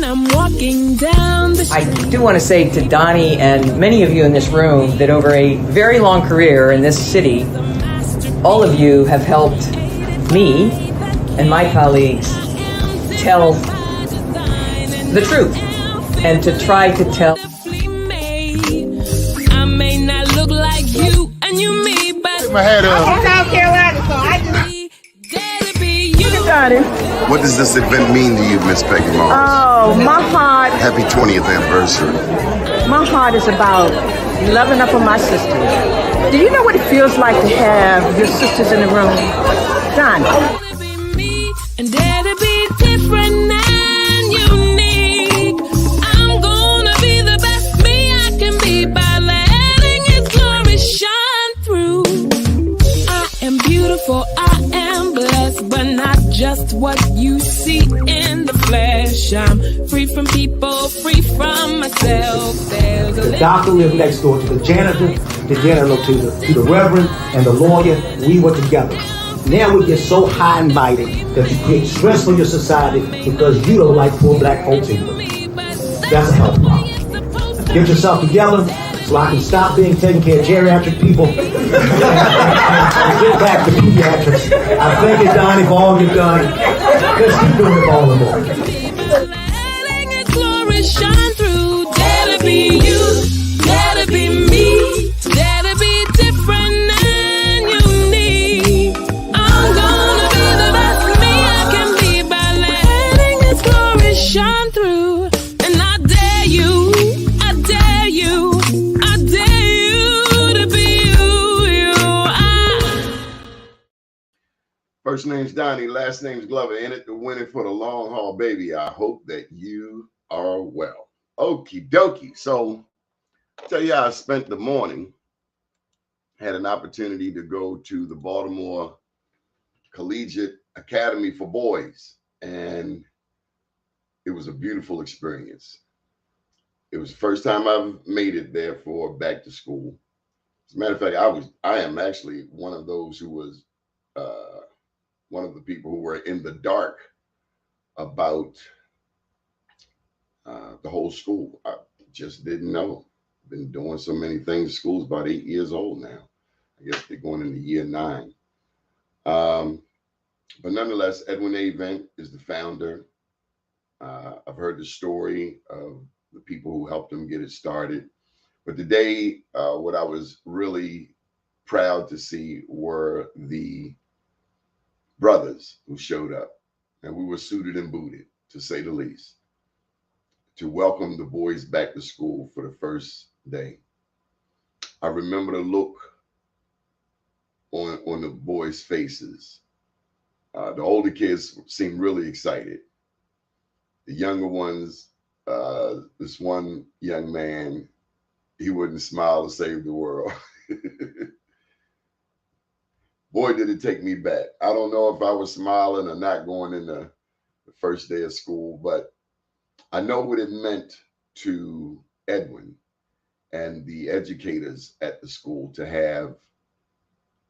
I'm walking down the street. I do want to say to Doni and many of you in this room that over a very long career in this city, all of you have helped me and my colleagues tell the truth and to try to tell. I may not look like you and you me, but Put my hat up. I'm South Carolina, so I just... What does this event mean to you, Miss Peggy Moss? Oh, my heart, Happy 20th anniversary. my heart is about loving up on my sisters. Do you know what it feels like to have your sisters in the room? Done. And dare to be different and unique. I'm gonna be the best me I can be by letting His glory shine through. I am beautiful, I am blessed, but not just what you see in the flesh. I'm free from people, free from myself. There's a The doctor lived next door to the janitor to the reverend and the lawyer. We were together. Now we get so high and mighty that you create stress for your society because you don't like poor black folks either. That's a health problem. Get yourself together so I can stop being taking care of geriatric people and get back to pediatrics. I thank you, Doni, for all you've done. Let's keep doing it all the more. letting His glory shine through. Dare to be you, dare to be me, dare to be different and unique. I'm gonna be the best me I can be by letting His glory shine through. And I dare you, I dare you, I dare you to be you. First name's Doni, last name's Glover. In it to win it for the long haul, baby. I hope that you are well. Okie dokie. So, I'll tell you how I spent the morning. Had an opportunity to go to the Baltimore Collegiate Academy for Boys, and it was a beautiful experience. It was the first time I've made it there for back to school. As a matter of fact, I am actually one of those who was one of the people who were in the dark about the whole school. I just didn't know. Been doing so many things. School's about 8 years old now. I guess they're going into year 9. But nonetheless, Edwin A. Vent is the founder. I've heard the story of the people who helped him get it started. But today, what I was really proud to see were the brothers who showed up. And we were suited and booted, to say the least, to welcome the boys back to school for the first day. I remember the look on the boys' faces. The older kids seemed really excited. The younger ones, this one young man, he wouldn't smile to save the world. Boy, did it take me back. I don't know if I was smiling or not going in the first day of school, but I know what it meant to Edwin and the educators at the school to have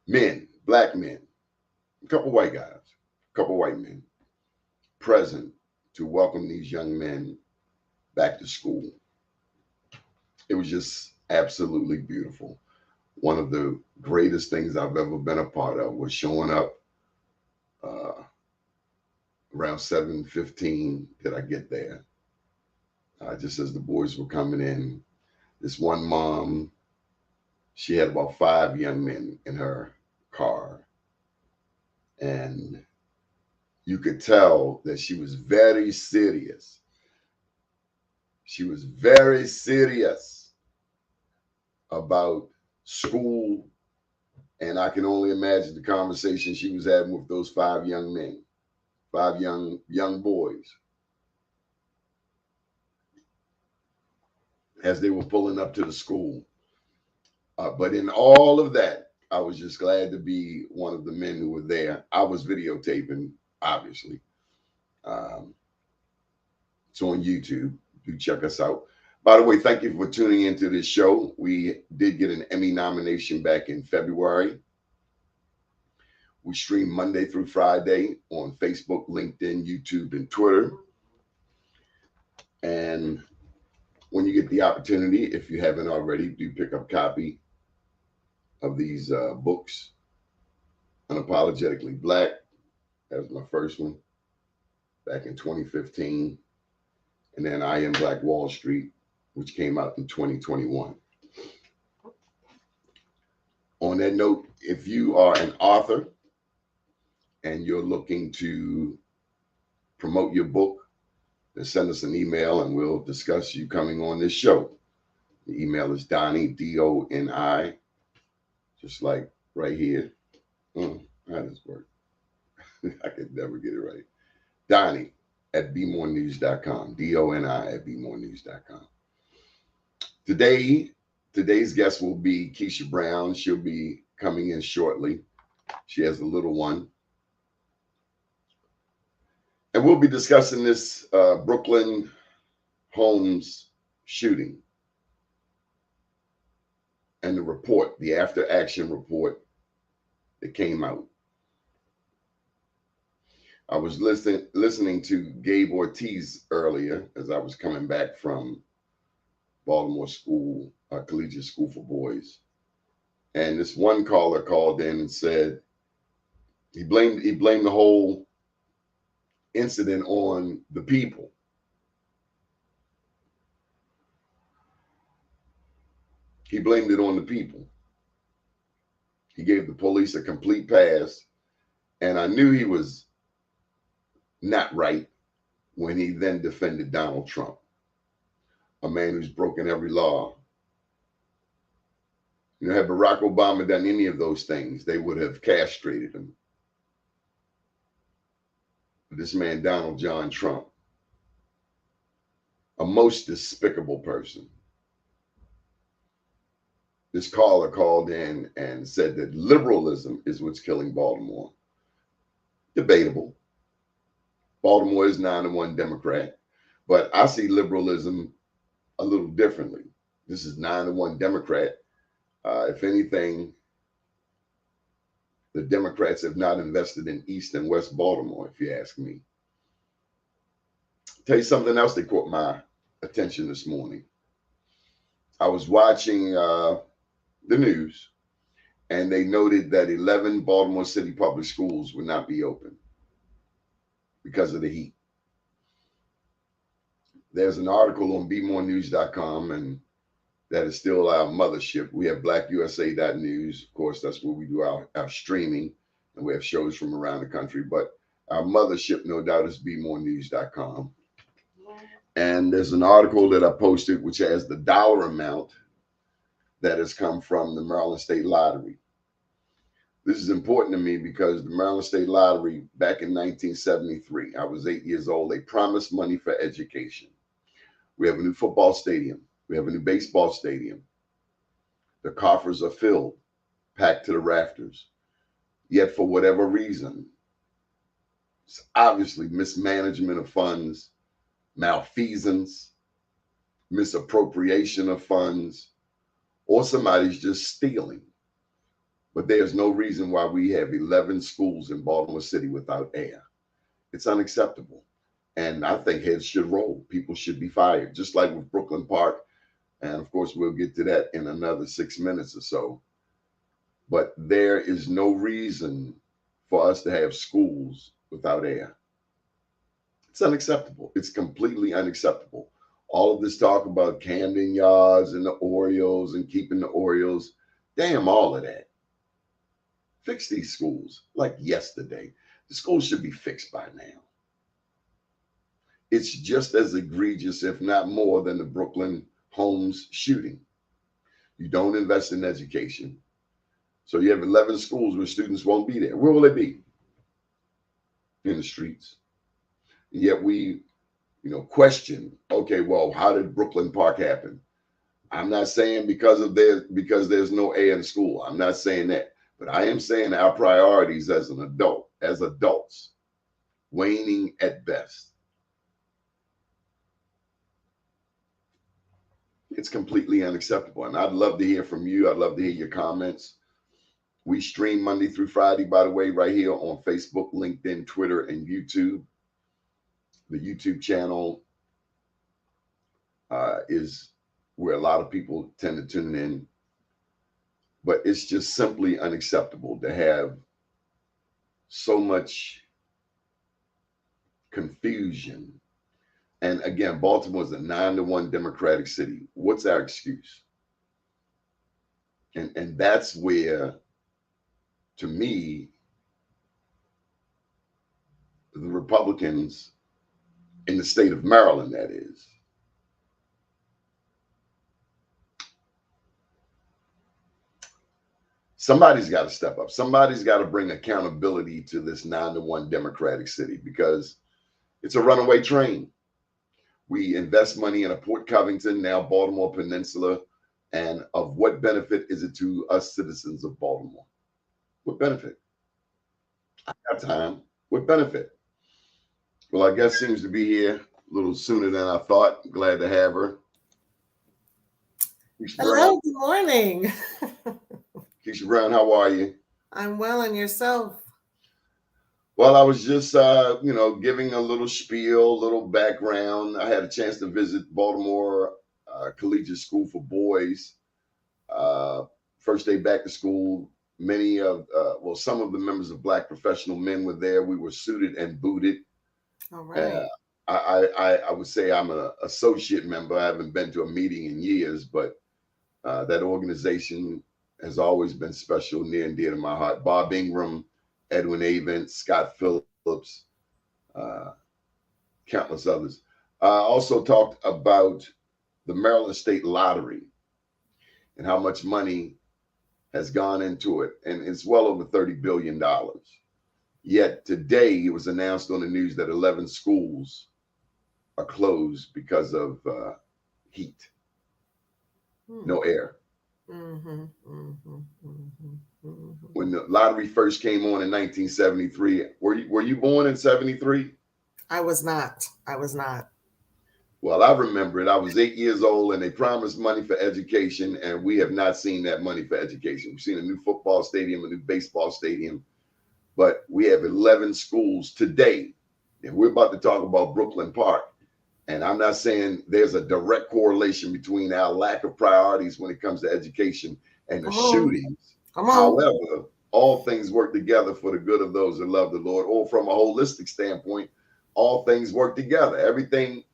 men, black men, a couple white guys, a couple white men present to welcome these young men back to school. It was just absolutely beautiful. One of the greatest things I've ever been a part of was showing up around 7:15. Did I get there? Just as the boys were coming in, this one mom, she had about 5 young men in her car. And you could tell that she was very serious. She was very serious about school. And I can only imagine the conversation she was having with those 5 young men, 5 young boys, as they were pulling up to the school. But in all of that, I was just glad to be one of the men who were there. I was videotaping, obviously. It's on YouTube. Do check us out. By the way, thank you for tuning into this show. We did get an Emmy nomination back in February. We stream Monday through Friday on Facebook, LinkedIn, YouTube, and Twitter. And when you get the opportunity, if you haven't already, do pick up a copy of these books. Unapologetically Black, that was my first one back in 2015. And then I Am Black Wall Street, which came out in 2021. On that note, if you are an author and you're looking to promote your book, then send us an email and we'll discuss you coming on this show. The email is Doni, D-O-N-I, just like right here. How does this work? I could never get it right. Doni at bemorenews.com, D-O-N-I at bemorenews.com. Today's guest will be Kisha Brown. She'll be coming in shortly. She has a little one. And we'll be discussing this Brooklyn Homes shooting and the report, the after action report that came out. I was listening to Gabe Ortiz earlier as I was coming back from Baltimore School, Collegiate School for Boys. And this one caller called in and said he blamed the whole incident on the people. He blamed it on the people. He gave the police a complete pass. And I knew he was not right when he then defended Donald Trump, a man who's broken every law. You know, had Barack Obama done any of those things, they would have castrated him. But this man, Donald John Trump, a most despicable person. This caller called in and said that liberalism is what's killing Baltimore. Debatable. Baltimore is 9-1 Democrat, but I see liberalism a little differently. This is 9-1 Democrat. If anything, the Democrats have not invested in East and West Baltimore, if you ask me. Tell you something else that caught my attention this morning. I was watching the news, and they noted that 11 Baltimore City public schools would not be open because of the heat. There's an article on bemorenews.com, and that is still our mothership. We have blackusa.news. Of course, that's where we do our streaming, and we have shows from around the country. But our mothership, no doubt, is bemorenews.com. And there's an article that I posted which has the dollar amount that has come from the Maryland State Lottery. This is important to me because the Maryland State Lottery, back in 1973, I was 8 years old, they promised money for education. We have a new football stadium. We have a new baseball stadium. The coffers are filled, packed to the rafters. Yet for whatever reason, it's obviously mismanagement of funds, malfeasance, misappropriation of funds, or somebody's just stealing. But there's no reason why we have 11 schools in Baltimore City without air. It's unacceptable. And I think heads should roll. People should be fired, just like with Brooklyn Park. And of course, we'll get to that in another 6 minutes or so. But there is no reason for us to have schools without air. It's unacceptable. It's completely unacceptable. All of this talk about Camden Yards and the Orioles and keeping the Orioles, damn all of that. Fix these schools like yesterday. The schools should be fixed by now. It's just as egregious, if not more, than the Brooklyn Homes shooting. You don't invest in education. So you have 11 schools where students won't be there. Where will they be? In the streets. And yet we, question, okay, well, how did Brooklyn Park happen? I'm not saying because there's no air in school. I'm not saying that. But I am saying our priorities as adults, waning at best. It's completely unacceptable. And I'd love to hear from you. I'd love to hear your comments. We stream Monday through Friday, by the way, right here on Facebook, LinkedIn, Twitter, and YouTube. The YouTube channel is where a lot of people tend to tune in. But it's just simply unacceptable to have so much confusion. And again, Baltimore is a 9-1 Democratic city. What's our excuse? And that's where, to me, the Republicans in the state of Maryland, that is, somebody's got to step up. Somebody's got to bring accountability to this 9-1 Democratic city, because it's a runaway train. We invest money in a Port Covington, now Baltimore Peninsula, and of what benefit is it to us citizens of Baltimore? What benefit? I got time. What benefit? Well, our guest seems to be here a little sooner than I thought. Glad to have her. Kisha Hello, Brown. good morning. Kisha Brown, how are you? I'm well, and yourself? Well, I was just, giving a little spiel, a little background. I had a chance to visit Baltimore Collegiate School for Boys. First day back to school. Some of the members of Black Professional Men were there. We were suited and booted. All right. I would say I'm an associate member. I haven't been to a meeting in years, but that organization has always been special, near and dear to my heart. Bob Ingram, Edwin Avent, Scott Phillips, countless others. I also talked about the Maryland State Lottery and how much money has gone into it. And it's well over $30 billion. Yet today it was announced on the news that 11 schools are closed because of heat, no air. When the lottery first came on in 1973, were you born in 73? I was not. Well, I remember it. I was 8 years old, and they promised money for education, and we have not seen that money for education. We've seen a new football stadium, a new baseball stadium, but we have 11 schools today, and we're about to talk about Brooklyn Park. And I'm not saying there's a direct correlation between our lack of priorities when it comes to education and the shootings. However, all things work together for the good of those that love the Lord, or from a holistic standpoint, all things work together. Everybody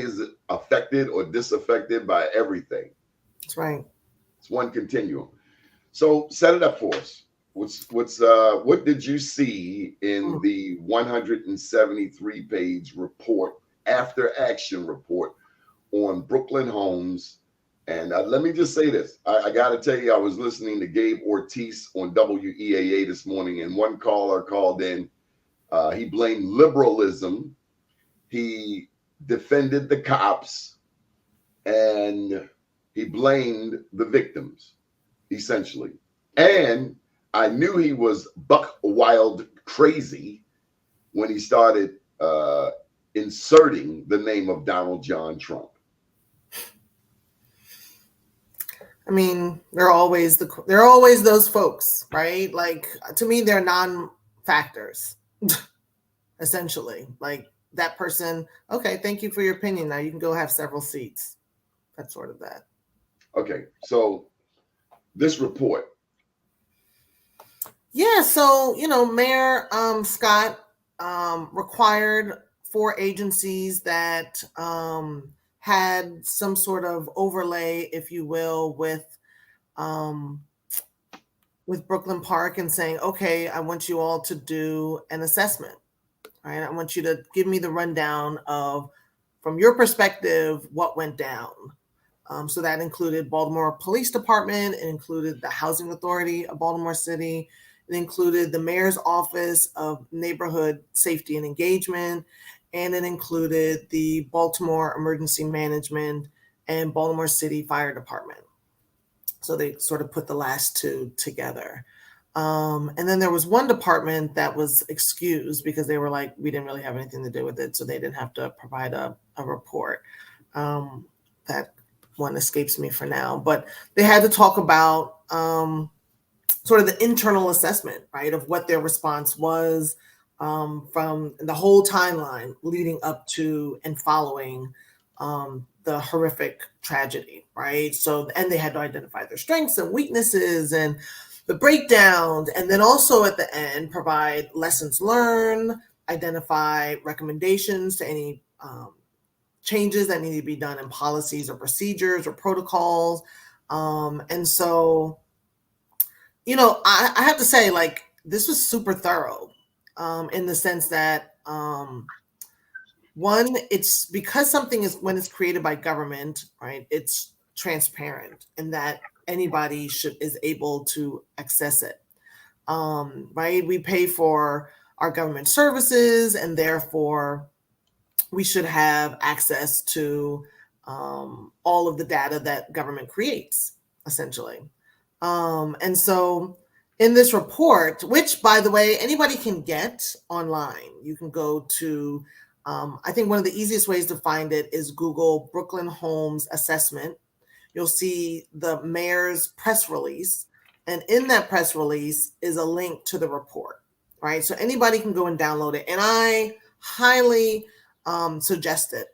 is affected or disaffected by everything. That's right. It's one continuum. So set it up for us. What did you see in the 173-page report, after action report on Brooklyn homes? And let me just say this. I got to tell you, I was listening to Gabe Ortiz on WEAA this morning, and one caller called in. He blamed liberalism. He defended the cops, and he blamed the victims, essentially. And I knew he was buck wild crazy when he started inserting the name of Donald John Trump. I mean, there are always those folks, right? Like, to me, they're non-factors, essentially. Like, that person, okay, thank you for your opinion. Now you can go have several seats. That's sort of that. Okay, so this report. Yeah, so, Mayor Scott required 4 agencies that had some sort of overlay, if you will, with Brooklyn Park, and saying, okay, I want you all to do an assessment. Right? I want you to give me the rundown of, from your perspective, what went down. So that included Baltimore Police Department. It included the Housing Authority of Baltimore City. It included the Mayor's Office of Neighborhood Safety and Engagement. And it included the Baltimore Emergency Management and Baltimore City Fire Department. So they sort of put the last 2 together. And then there was one department that was excused because they were like, we didn't really have anything to do with it, so they didn't have to provide a report. That one escapes me for now. But they had to talk about sort of the internal assessment, right, of what their response was from the whole timeline leading up to and following the horrific tragedy, right? So, and they had to identify their strengths and weaknesses and the breakdowns, and then also at the end provide lessons learned, identify recommendations to any changes that need to be done in policies or procedures or protocols. And so, you know, I have to say, like, this was super thorough in the sense that one, it's because something is, when it's created by government, right, it's transparent and that anybody is able to access it. Right, we pay for our government services, and therefore we should have access to all of the data that government creates, essentially. And so in this report, which, by the way, anybody can get online, you can go to, I think one of the easiest ways to find it is Google Brooklyn Homes Assessment. You'll see the mayor's press release. And in that press release is a link to the report, right? So anybody can go and download it. And I highly suggest it,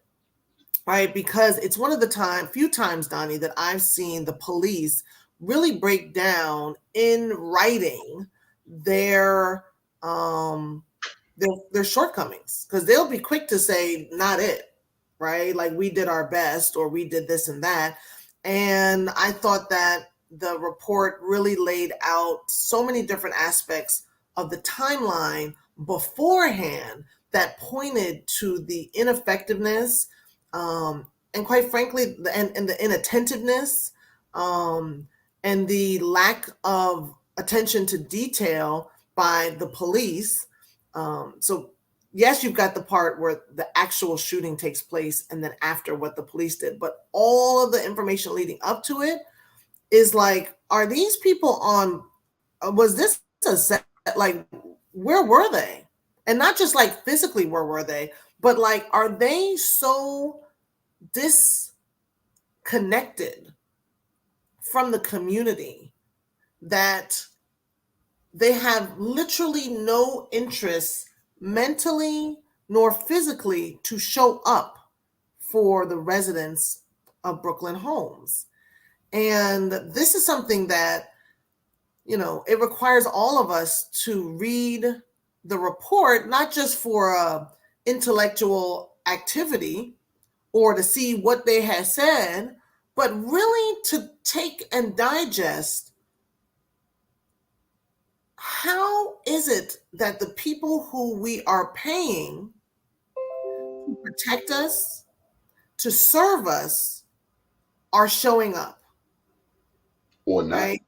right? Because it's one of the few times, Doni, that I've seen the police really break down in writing their shortcomings, because they'll be quick to say, not it, right? Like, we did our best, or we did this and that. And I thought that the report really laid out so many different aspects of the timeline beforehand that pointed to the ineffectiveness and, quite frankly, the inattentiveness and the lack of attention to detail by the police. So yes, you've got the part where the actual shooting takes place and then after what the police did, but all of the information leading up to it is like, are these people on, was this a set? Like, where were they? And not just like physically, where were they, but like, are they so disconnected from the community that they have literally no interest mentally nor physically to show up for the residents of Brooklyn Homes? And this is something that, you know, it requires all of us to read the report, not just for a intellectual activity or to see what they had said, but really to take and digest, how is it that the people who we are paying to protect us, to serve us, are showing up? Or not. Right?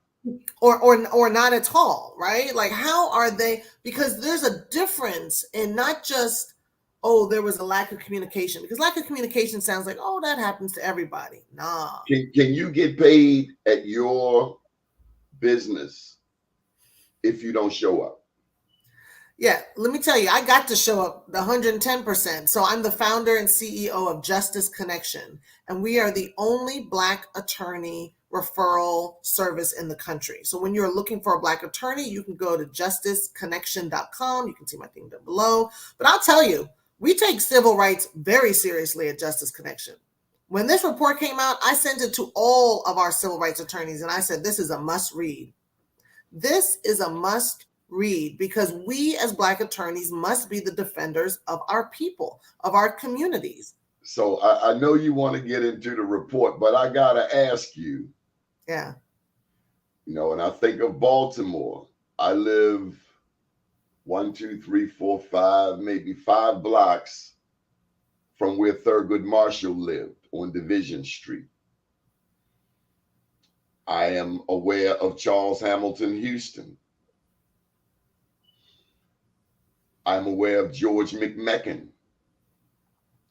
Or not at all, right? Like, how are they? Because there's a difference in not just, oh, there was a lack of communication, because lack of communication sounds like, oh, that happens to everybody. Nah. Can you get paid at your business if you don't show up? Yeah, let me tell you, I got to show up the 110%. So I'm the founder and CEO of Justice Connection, and we are the only Black attorney referral service in the country. So when you're looking for a Black attorney, you can go to justiceconnection.com. You can see my thing down below. But I'll tell you, we take civil rights very seriously at Justice Connection. When this report came out, I sent it to all of our civil rights attorneys, and I said, this is a must read. This is a must read, because we as Black attorneys must be the defenders of our people, of our communities. So I know you want to get into the report, but I got to ask you. Yeah. You know, and I think of Baltimore. I live 1, 2, 3, 4, 5, maybe 5 blocks from where Thurgood Marshall lived on Division Street. I am aware of Charles Hamilton Houston. I'm aware of George McMecken.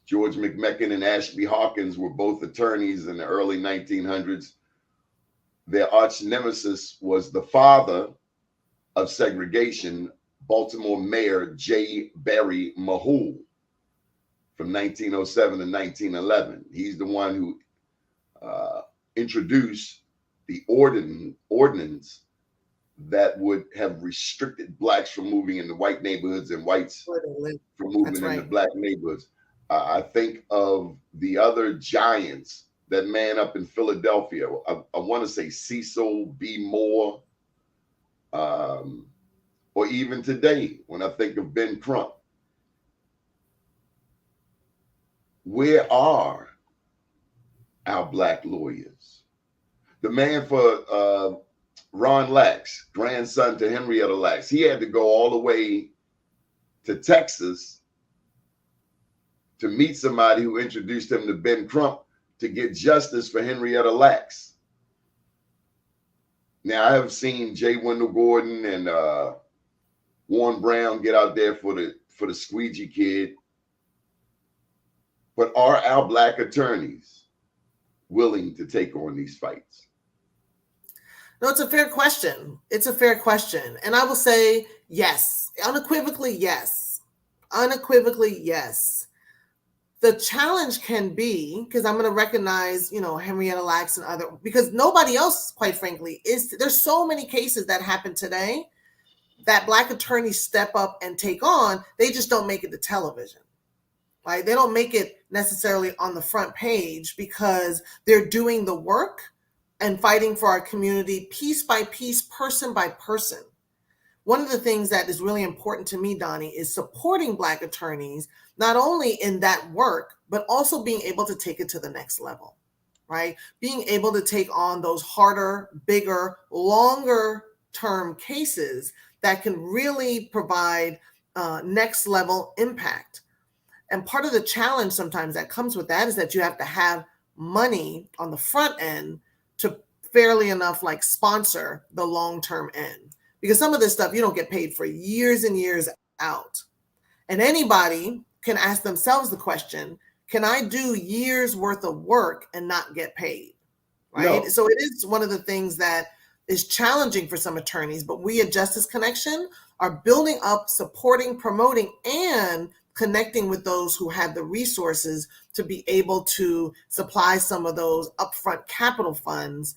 George McMecken and Ashby Hawkins were both attorneys in the early 1900s. Their arch nemesis was the father of segregation, Baltimore Mayor J. Barry Mahul, from 1907 to 1911. He's the one who introduced the ordinance that would have restricted Blacks from moving into white neighborhoods and whites from moving into Black neighborhoods. I think of the other giants that man up in Philadelphia. I want to say Cecil B. Moore, or even today when I think of Ben Crump. Where are our black lawyers? The man for Ron Lax, grandson to Henrietta Lax, he had to go all the way to Texas to meet somebody who introduced him to Ben Crump to get justice for Henrietta Lax. Now, I have seen J. Wendell Gordon and Warren Brown get out there for the squeegee kid. But are our black attorneys willing to take on these fights? No, it's a fair question. It's a fair question. And I will say yes, unequivocally yes. Unequivocally yes. The challenge can be, because I'm going to recognize, Henrietta Lacks and other, because nobody else, quite frankly, there's so many cases that happen today that black attorneys step up and take on. They just don't make it to television. Right? They don't make it necessarily on the front page because they're doing the work and fighting for our community piece by piece, person by person. One of the things that is really important to me, Doni, is supporting black attorneys, not only in that work, but also being able to take it to the next level, right? Being able to take on those harder, bigger, longer term cases that can really provide next level impact. And part of the challenge sometimes that comes with that is that you have to have money on the front end to fairly enough like sponsor the long-term end. Because some of this stuff you don't get paid for years and years out. And anybody can ask themselves the question, can I do years worth of work and not get paid? Right? No. So it is one of the things that is challenging for some attorneys, but we at Justice Connection are building up, supporting, promoting, and connecting with those who have the resources to be able to supply some of those upfront capital funds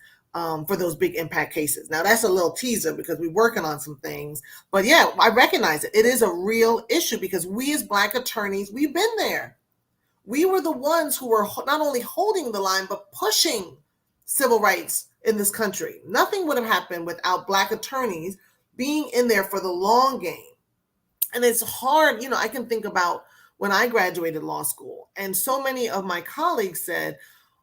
for those big impact cases. Now that's a little teaser because we're working on some things, but yeah, I recognize it. It is a real issue because we as black attorneys, we've been there. We were the ones who were not only holding the line, but pushing civil rights in this country. Nothing would have happened without black attorneys being in there for the long game. And it's hard, I can think about when I graduated law school and so many of my colleagues said,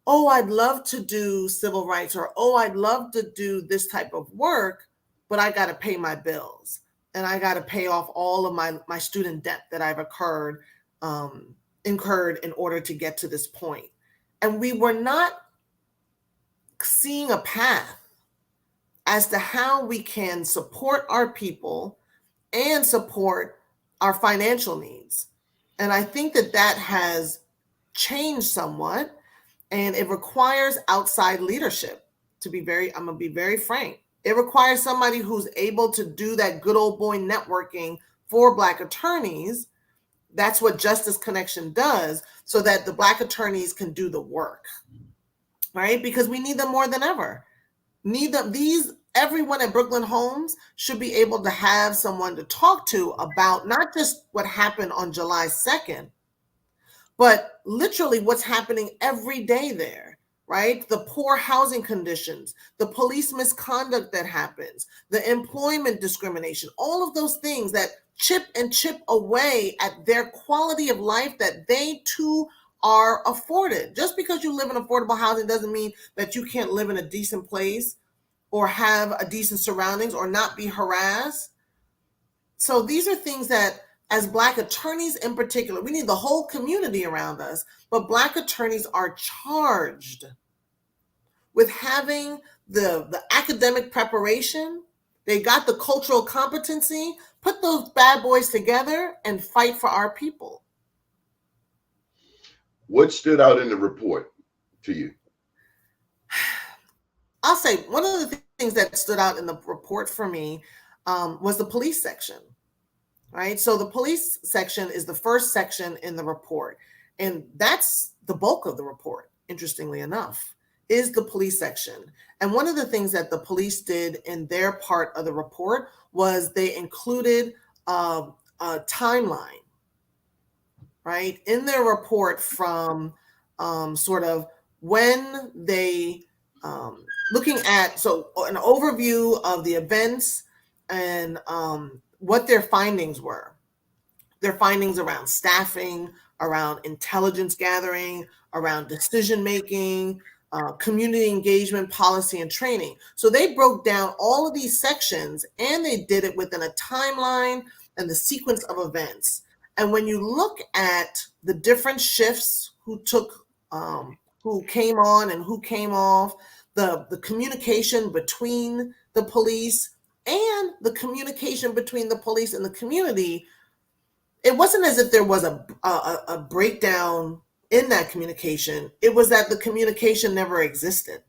oh, I'd love to do civil rights, or, oh, I'd love to do this type of work, but I got to pay my bills and I got to pay off all of my student debt that I've incurred in order to get to this point. And we were not seeing a path as to how we can support our people and support our financial needs. And I think that has changed somewhat, and it requires outside leadership. I'm going to be very frank. It requires somebody who's able to do that good old boy networking for black attorneys. That's what Justice Connection does, so that the black attorneys can do the work, right? Because we need them more than ever. Everyone at Brooklyn Homes should be able to have someone to talk to about not just what happened on July 2nd, but literally what's happening every day there, right? The poor housing conditions, the police misconduct that happens, the employment discrimination, all of those things that chip away at their quality of life that they too are afforded. Just because you live in affordable housing doesn't mean that you can't live in a decent place or have a decent surroundings or not be harassed. So these are things that, as black attorneys in particular, we need the whole community around us, but black attorneys are charged with having the academic preparation. They got the cultural competency. Put those bad boys together and fight for our people. What stood out in the report to you? I'll say one of the things that stood out in the report for me was the police section, right? So the police section is the first section in the report, and that's the bulk of the report, interestingly enough, is the police section. And one of the things that the police did in their part of the report was they included a timeline right? In their report from sort of when they looking at, so an overview of the events and what their findings were. Their findings around staffing, around intelligence gathering, around decision making, community engagement, policy, and training. So they broke down all of these sections and they did it within a timeline and the sequence of events. And when you look at the different shifts who took, who came on and who came off, the communication between the police and the communication between the police and the community, it wasn't as if there was a breakdown in that communication. It was that the communication never existed,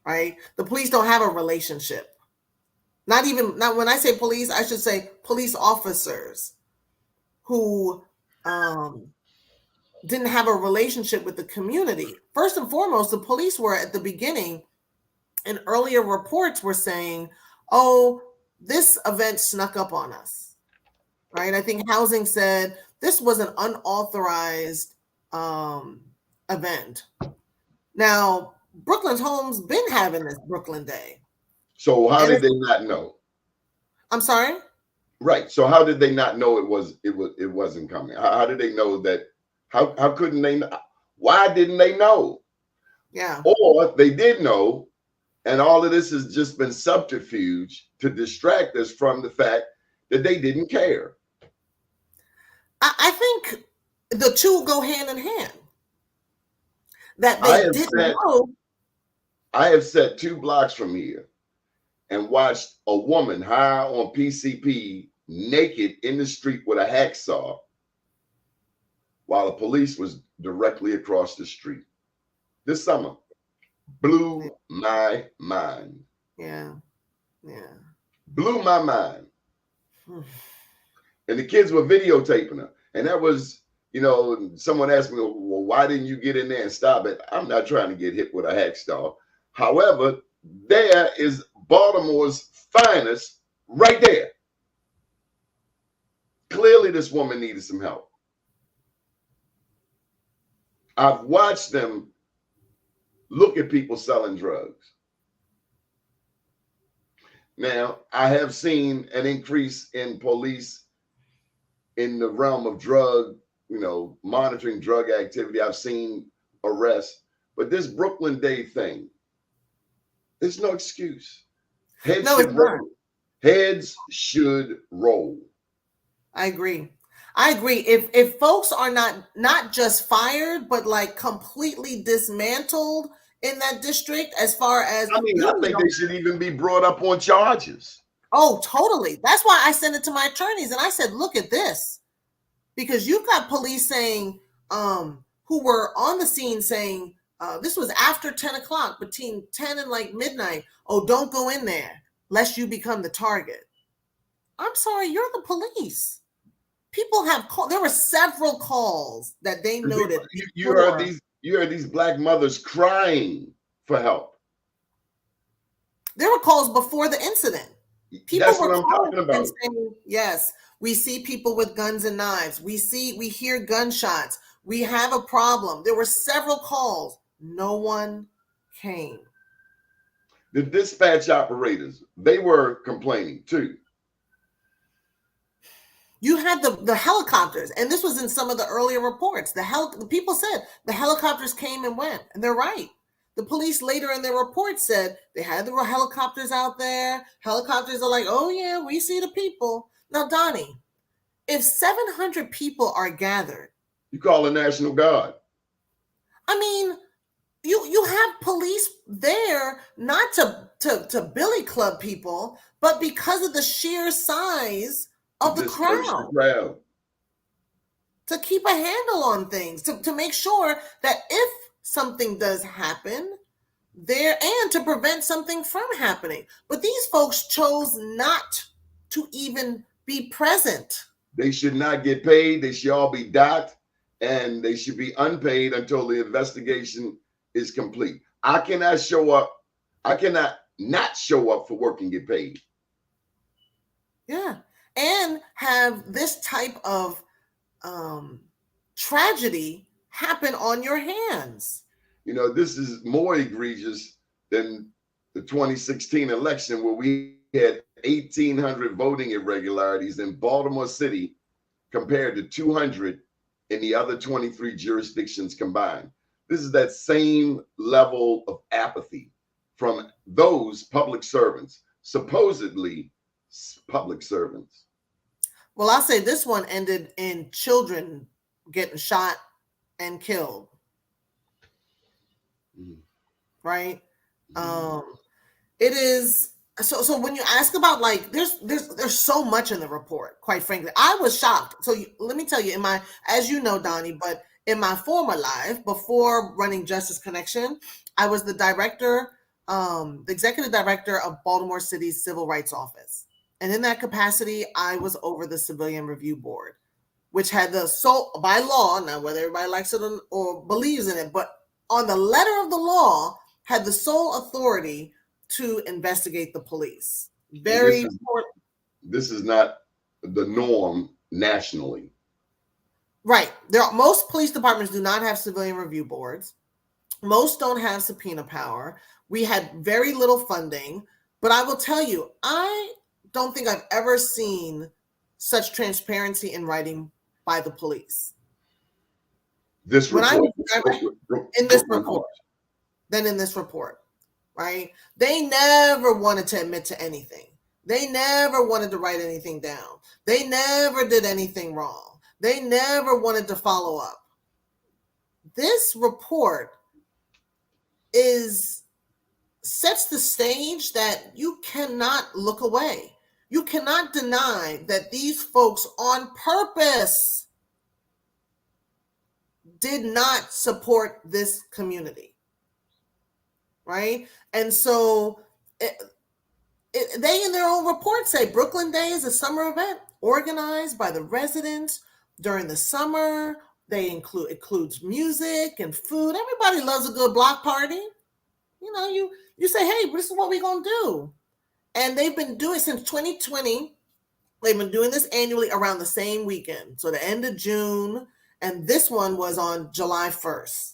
right? The police don't have a relationship. Not when I say police, I should say police officers who didn't have a relationship with the community. First and foremost, the police were at the beginning, and earlier reports were saying, oh, this event snuck up on us, right? I think Housing said this was an unauthorized event. Now, Brooklyn's Home's been having this Brooklyn Day. So how did they not know? I'm sorry? Right. So how did they not know it wasn't coming? How did they know that? How couldn't they know? Why didn't they know? Yeah. Or they did know, and all of this has just been subterfuge to distract us from the fact that they didn't care. I think the two go hand in hand. That they didn't know. I have sat 2 blocks from here and watched a woman high on PCP naked in the street with a hacksaw while the police was directly across the street. This summer blew my mind. Yeah. Blew my mind. And the kids were videotaping her. And that was, someone asked me, well, why didn't you get in there and stop it? I'm not trying to get hit with a hacksaw. However, there is Baltimore's finest right there. Clearly, this woman needed some help. I've watched them look at people selling drugs. Now, I have seen an increase in police in the realm of drug, monitoring drug activity. I've seen arrests, but this Brooklyn Day thing, there's no excuse. Heads should roll. I agree. If folks are not just fired, but like completely dismantled in that district, as far as I think they should even be brought up on charges. Oh, totally. That's why I sent it to my attorneys and I said, look at this. Because you've got police saying, who were on the scene saying, this was after 10 o'clock, between 10 and like midnight. Oh, don't go in there lest you become the target. I'm sorry, you're the police. People have called. There were several calls that they noted. You heard these black mothers crying for help. There were calls before the incident. People That's were what I'm talking about. saying, yes, we see people with guns and knives. We hear gunshots. We have a problem. There were several calls. No one came. The dispatch operators, they were complaining too. You had the helicopters, and this was in some of the earlier reports. The people said the helicopters came and went, and they're right. The police later in their report said they had the helicopters out there. Helicopters are like, oh yeah, we see the people. Now, Doni, if 700 people are gathered, you call the National Guard. I mean, you have police there not to billy club people, but because of the sheer size of the crowd. To keep a handle on things, to make sure that if something does happen there and to prevent something from happening. But these folks chose not to even be present. They should not get paid. They should all be docked, and they should be unpaid until the investigation is complete. I cannot show up. I cannot not show up for work and get paid. Yeah. And have this type of tragedy happen on your hands. You know, this is more egregious than the 2016 election, where we had 1,800 voting irregularities in Baltimore City compared to 200 in the other 23 jurisdictions combined. This is that same level of apathy from those public servants, supposedly public servants. Well, I'll say this one ended in children getting shot and killed. Right? It is so when you ask about, like, there's so much in the report, quite frankly. I was shocked. So let me tell you, as you know, Doni, but in my former life, before running Justice Connection, I was the executive director of Baltimore City's Civil Rights Office. And in that capacity, I was over the Civilian Review Board, which had the sole, by law, now whether everybody likes it or believes in it, but on the letter of the law, had the sole authority to investigate the police. Very important. This is not the norm nationally. Right. Most police departments do not have civilian review boards. Most don't have subpoena power. We had very little funding, but I will tell you, I don't think I've ever seen such transparency in writing by the police. This report. In this report, right? They never wanted to admit to anything. They never wanted to write anything down. They never did anything wrong. They never wanted to follow up. This report sets the stage that you cannot look away. You cannot deny that these folks on purpose did not support this community, right? And so they in their own report say Brooklyn Day is a summer event organized by the residents during the summer. They includes music and food. Everybody loves a good block party. You know, you say, hey, this is what we're going to do. And they've been doing it since 2020. They've been doing this annually around the same weekend. So the end of June. And this one was on July 1st.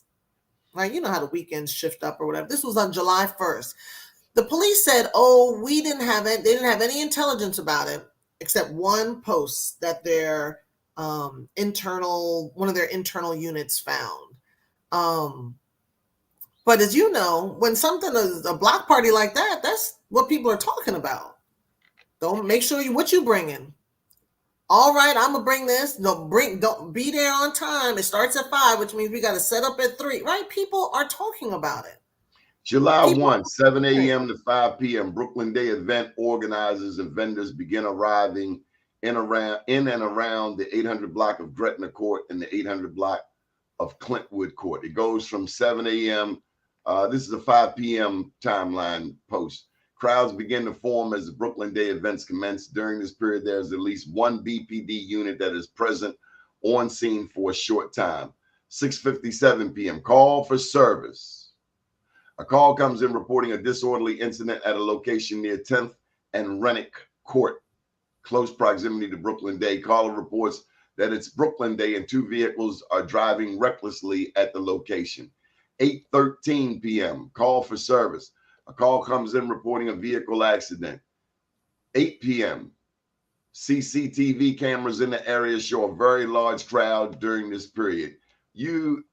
Right? You know how the weekends shift up or whatever. This was on July 1st. The police said, oh, they didn't have any intelligence about it, except one post that their one of their internal units found. But as you know, when something is a block party like that, that's what people are talking about. Don't make sure what you bringing. All right, I'm gonna bring this. Don't be there on time. It starts at 5, which means we got to set up at 3. Right? People are talking about it. July 1, 7 a.m. to 5 p.m. Brooklyn Day event organizers and vendors begin arriving in and around the 800 block of Gretna Court and the 800 block of Clintwood Court. It goes from 7 a.m. This is a 5 p.m. timeline post. Crowds begin to form as the Brooklyn Day events commence. During this period, there's at least one BPD unit that is present on scene for a short time. 6:57 p.m. Call for service. A call comes in reporting a disorderly incident at a location near 10th and Rennick Court, close proximity to Brooklyn Day. Caller reports that it's Brooklyn Day and 2 vehicles are driving recklessly at the location. 8:13 p.m. Call for service. A call comes in reporting a vehicle accident. 8 p.m. CCTV cameras in the area show a very large crowd during this period. You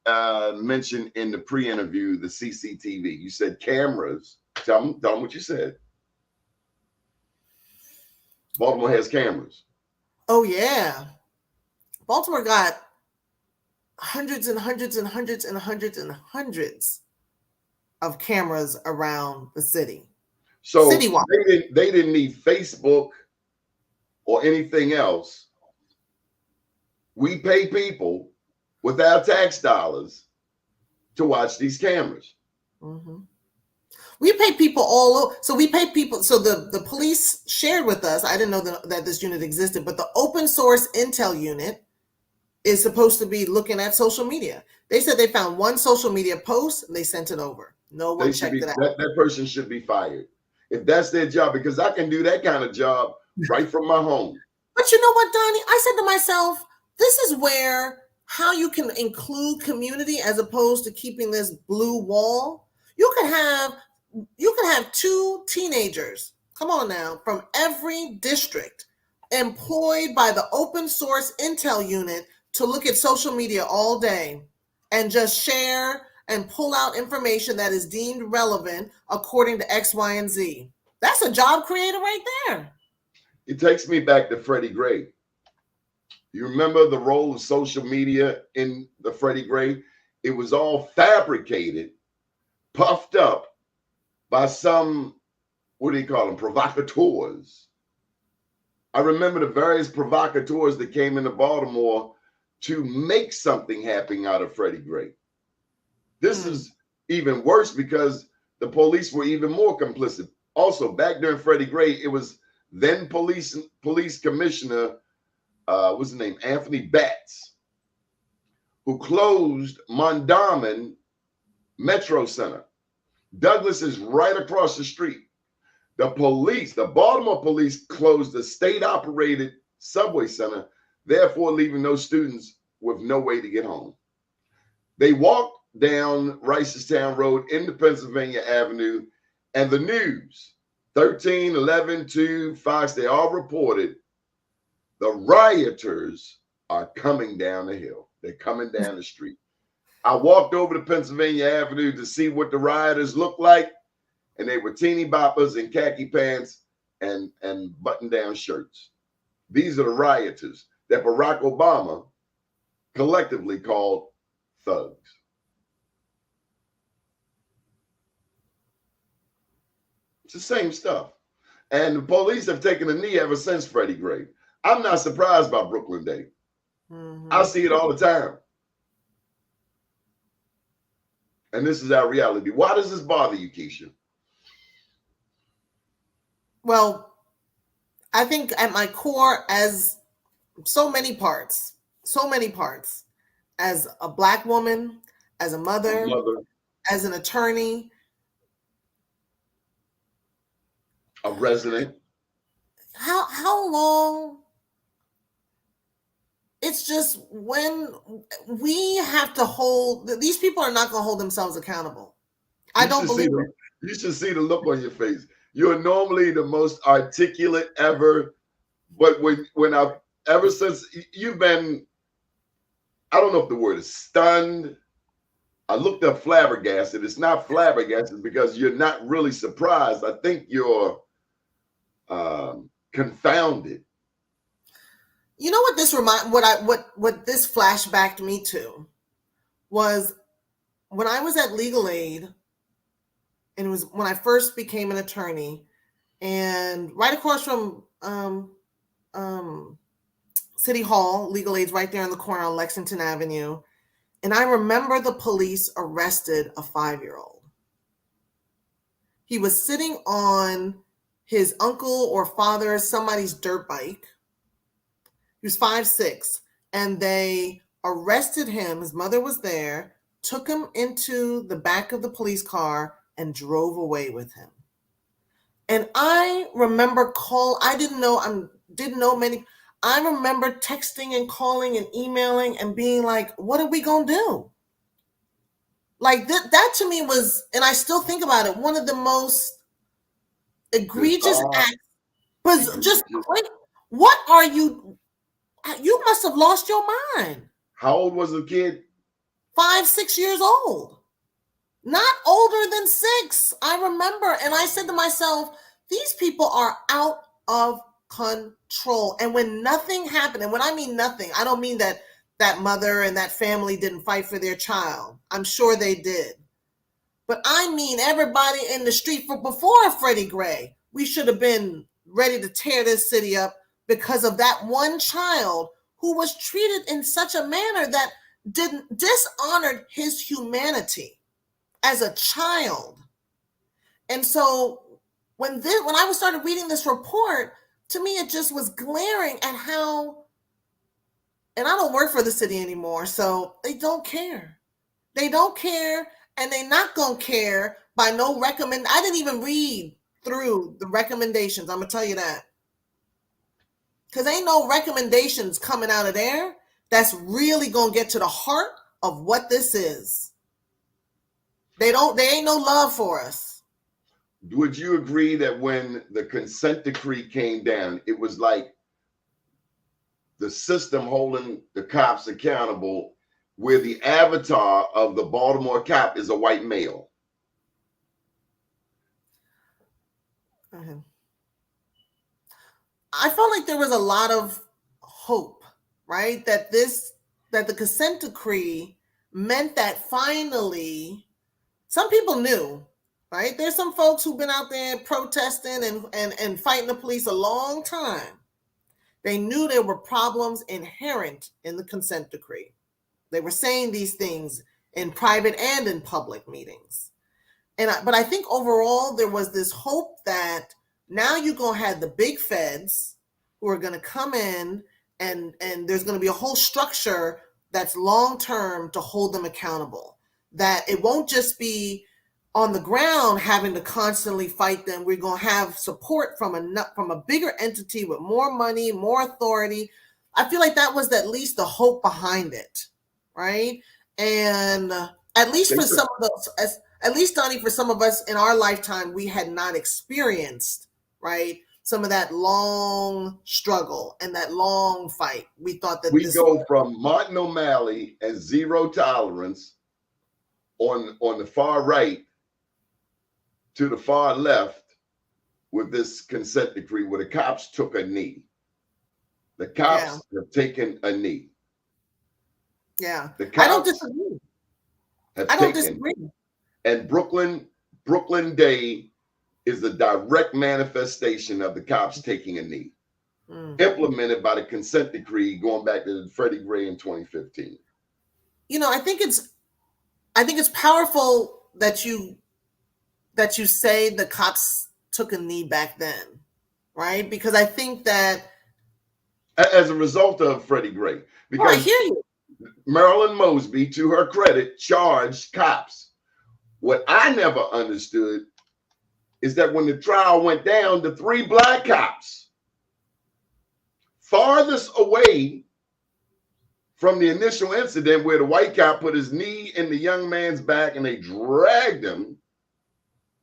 mentioned in the pre-interview the CCTV. You said cameras. Tell them what you said. Baltimore has cameras. Oh, yeah. Baltimore got hundreds and hundreds and hundreds and hundreds and hundreds of cameras around the city. So they didn't need Facebook or anything else. We pay people with our tax dollars to watch these cameras. Mm-hmm. We pay people all over. So we pay people. So the police shared with us, I didn't know that this unit existed, but the open source intel unit is supposed to be looking at social media. They said they found one social media post and they sent it over. No one checked it out. That person should be fired if that's their job, because I can do that kind of job right from my home. But you know what, Doni? I said to myself, this is where how you can include community as opposed to keeping this blue wall. You could have two teenagers, come on now, from every district employed by the open source intel unit to look at social media all day and just share and pull out information that is deemed relevant according to X, Y, and Z. That's a job creator right there. It takes me back to Freddie Gray. You remember the role of social media in the Freddie Gray? It was all fabricated, puffed up by some, what do you call them, provocateurs. I remember the various provocateurs that came into Baltimore to make something happen out of Freddie Gray. This is even worse because the police were even more complicit. Also, back during Freddie Gray, it was then police commissioner, what's his name, Anthony Batts, who closed Mondawmin Metro Center. Douglas is right across the street. The Baltimore police closed the state-operated subway center, therefore leaving those students with no way to get home. They walked down Ricestown Road into Pennsylvania Avenue, and the news, 13, 11, 2, Fox, they all reported the rioters are coming down the hill. They're coming down the street. I walked over to Pennsylvania Avenue to see what the rioters looked like, and they were teeny boppers in khaki pants and button-down shirts. These are the rioters that Barack Obama collectively called thugs. It's the same stuff. And the police have taken a knee ever since Freddie Gray. I'm not surprised by Brooklyn Day. I see it all the time. And this is our reality. Why does this bother you, Kisha? Well, I think at my core, as so many parts, as a Black woman, as a mother, as an attorney, a resident. How long? It's just when we have to hold, these people are not going to hold themselves accountable. I don't believe it. You should see the look on your face. You're normally the most articulate ever, but ever since you've been, I don't know if the word is stunned. I looked up flabbergasted. It's not flabbergasted because you're not really surprised. I think you're confounded. You know what what this flashbacked me to was when I was at Legal Aid, and it was when I first became an attorney, and right across from City Hall, Legal Aid's right there in the corner on Lexington Avenue. And I remember the police arrested a 5-year-old. He was sitting on his uncle or father, somebody's dirt bike. He was 5'6", and they arrested him. His mother was there, took him into the back of the police car, and drove away with him. And I remember I didn't know many. I remember texting and calling and emailing and being like, what are we going to do? Like that to me was, and I still think about it, one of the most egregious acts was just, what are you must have lost your mind. How old was the kid? 5, 6 years old. Not older than 6. I remember. And I said to myself, these people are out of control. And when nothing happened, and when I mean nothing, I don't mean that mother and that family didn't fight for their child. I'm sure they did. But I mean everybody in the street before Freddie Gray, we should have been ready to tear this city up because of that one child who was treated in such a manner that dishonored his humanity as a child. And so when I started reading this report, to me, it just was glaring at how, and I don't work for the city anymore, so they don't care. They don't care, and they're not going to care by no recommend. I didn't even read through the recommendations. I'm going to tell you that. Because ain't no recommendations coming out of there that's really gonna get to the heart of what this is. They ain't no love for us. Would you agree that when the consent decree came down, it was like the system holding the cops accountable, where the avatar of the Baltimore cop is a white male? I felt like there was a lot of hope, right? That the consent decree meant that finally some people knew, right? There's some folks who've been out there protesting and fighting the police a long time. They knew there were problems inherent in the consent decree. They were saying these things in private and in public meetings. But I think overall there was this hope that now you're going to have the big feds who are going to come in and there's going to be a whole structure that's long-term to hold them accountable. That it won't just be on the ground having to constantly fight them. We're going to have support from a bigger entity with more money, more authority. I feel like that was at least the hope behind it, right? And at least for some of those, at least, Doni, for some of us in our lifetime, we had not experienced, right, some of that long struggle and that long fight. We thought that we go from Martin O'Malley and zero tolerance on the far right to the far left with this consent decree where the cops took a knee. The cops have taken a knee. Yeah. The cops I don't disagree. I don't disagree. And Brooklyn Day is a direct manifestation of the cops taking a knee, implemented by the consent decree going back to Freddie Gray in 2015. You know, I think it's powerful that you say the cops took a knee back then, right? Because I think that as a result of Freddie Gray, because I hear you. Marilyn Mosby, to her credit, charged cops. What I never understood is that when the trial went down, the 3 black cops farthest away from the initial incident where the white cop put his knee in the young man's back and they dragged him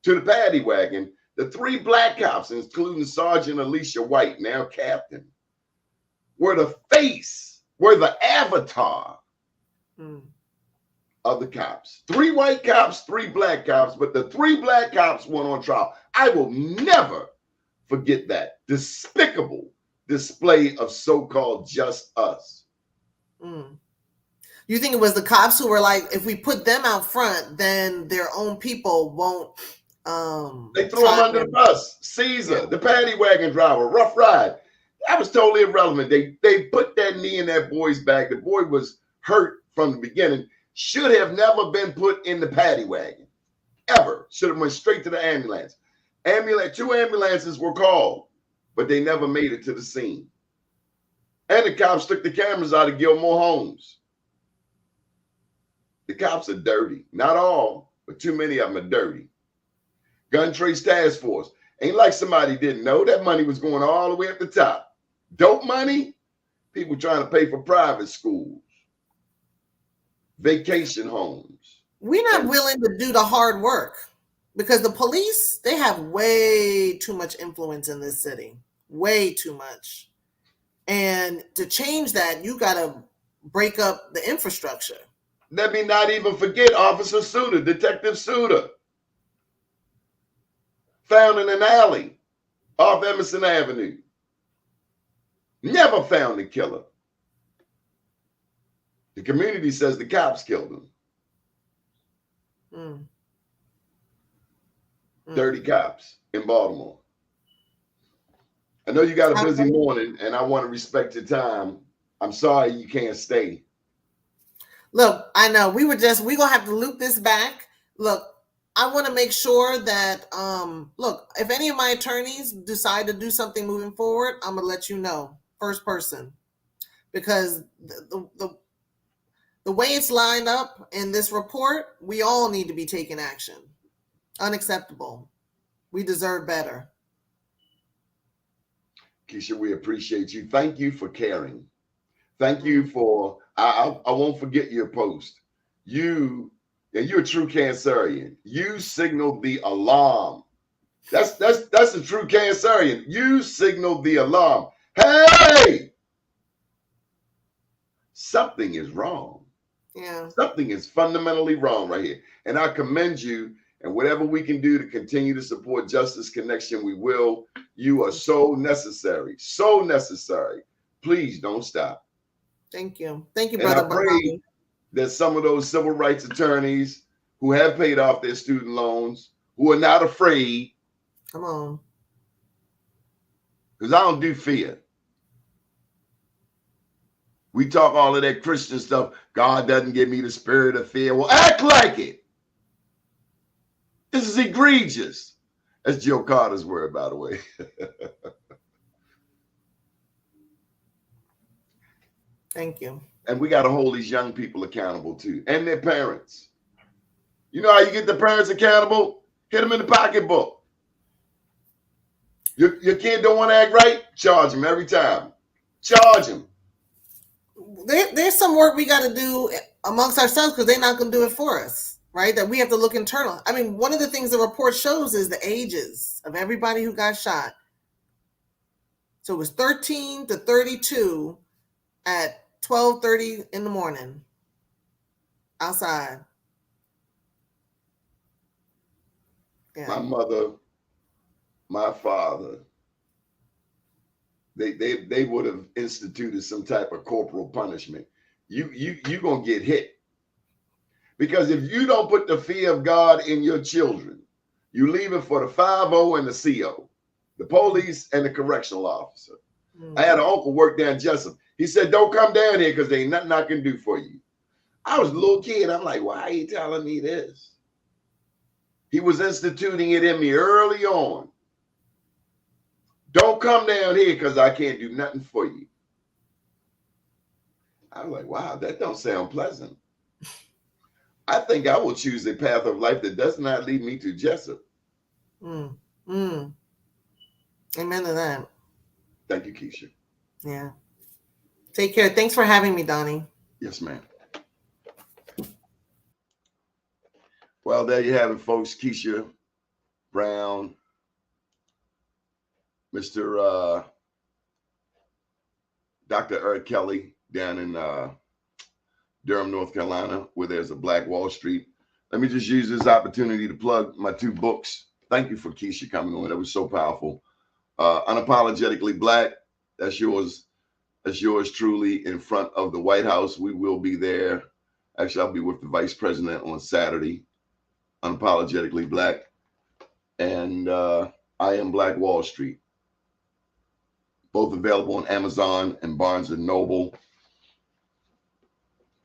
to the paddy wagon, the 3 black cops, including Sergeant Alicia White, now captain, were the face, were the avatar of the cops. 3 white cops, 3 black cops, but the 3 black cops went on trial. I will never forget that despicable display of so-called just us. You think it was the cops who were like, if we put them out front, then their own people won't. They threw him under the bus. Caesar, the paddy wagon driver, Rough Ride. That was totally irrelevant. They put that knee in that boy's back. The boy was hurt from the beginning. Should have never been put in the paddy wagon. Ever. Should have went straight to the ambulance. 2 ambulances were called, but they never made it to the scene. And the cops took the cameras out of Gilmore Homes. The cops are dirty. Not all, but too many of them are dirty. Gun Trace Task Force. Ain't like somebody didn't know that money was going all the way up the top. Dope money? People trying to pay for private schools, vacation homes. We're not willing to do the hard work because the police, they have way too much influence in this city. Way too much. And to change that, you got to break up the infrastructure. Let me not even forget Officer Suter, Detective Suter. Found in an alley off Emerson Avenue. Never found the killer. The community says the cops killed him. Dirty cops in Baltimore. I know you got a busy morning and I want to respect your time. I'm sorry you can't stay. Look, I know we're going to have to loop this back. Look, I want to make sure that, look, if any of my attorneys decide to do something moving forward, I'm going to let you know, first person, because the way it's lined up in this report, we all need to be taking action. Unacceptable. We deserve better. Kisha, we appreciate you. Thank you for caring. Thank you for, I won't forget your post. You're a true Cancerian. You signaled the alarm. That's a true Cancerian. You signaled the alarm. Hey, something is wrong. Yeah. Something is fundamentally wrong right here. And I commend you, and whatever we can do to continue to support Justice Connection, we will. You are so necessary. So necessary. Please don't stop. Thank you. Thank you, And brother. I pray that some of those civil rights attorneys who have paid off their student loans, who are not afraid. Come on. Because I don't do fear. We talk all of that Christian stuff. God doesn't give me the spirit of fear. Well, act like it. This is egregious. That's Joe Carter's word, by the way. Thank you. And we got to hold these young people accountable too, and their parents. You know how you get the parents accountable? Hit them in the pocketbook. Your kid don't want to act right? Charge him every time. Charge him. There's some work we got to do amongst ourselves because they're not going to do it for us, right? That we have to look internal. I mean, one of the things the report shows is the ages of everybody who got shot. So it was 13 to 32 at 12:30 in the morning outside. Yeah. My mother, my father, they would have instituted some type of corporal punishment. You gonna get hit. Because if you don't put the fear of God in your children, you leave it for the 5-0 and the CO, the police and the correctional officer. Mm-hmm. I had an uncle work down Jessup. He said, don't come down here because there ain't nothing I can do for you. I was a little kid. I'm like, why are you telling me this? He was instituting it in me early on. Don't come down here because I can't do nothing for you. I was like, wow, that don't sound pleasant. I think I will choose a path of life that does not lead me to Jessup. Amen to that. Thank you, Kisha. Yeah. Take care. Thanks for having me, Doni. Yes, ma'am. Well, there you have it, folks. Kisha Brown, Mr. Dr. Eric Kelly down in Durham, North Carolina, where there's a Black Wall Street. Let me just use this opportunity to plug my 2 books. Thank you for Kisha coming on. That was so powerful. Unapologetically Black. That's yours. That's yours truly in front of the White House. We will be there. Actually, I'll be with the Vice President on Saturday. Unapologetically Black. And I Am Black Wall Street. Both available on Amazon and Barnes & Noble.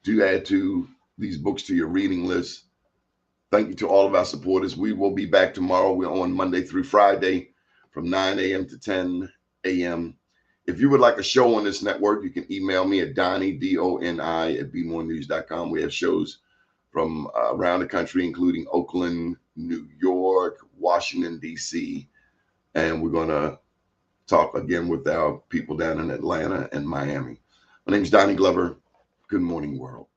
Do add to these books to your reading list. Thank you to all of our supporters. We will be back tomorrow. We're on Monday through Friday from 9 a.m. to 10 a.m. If you would like a show on this network, you can email me at Doni, D-O-N-I, at bmorenews.com. We have shows from around the country, including Oakland, New York, Washington, D.C. And we're going to talk again with our people down in Atlanta and Miami. My name is Donnie Glover. Good morning, world.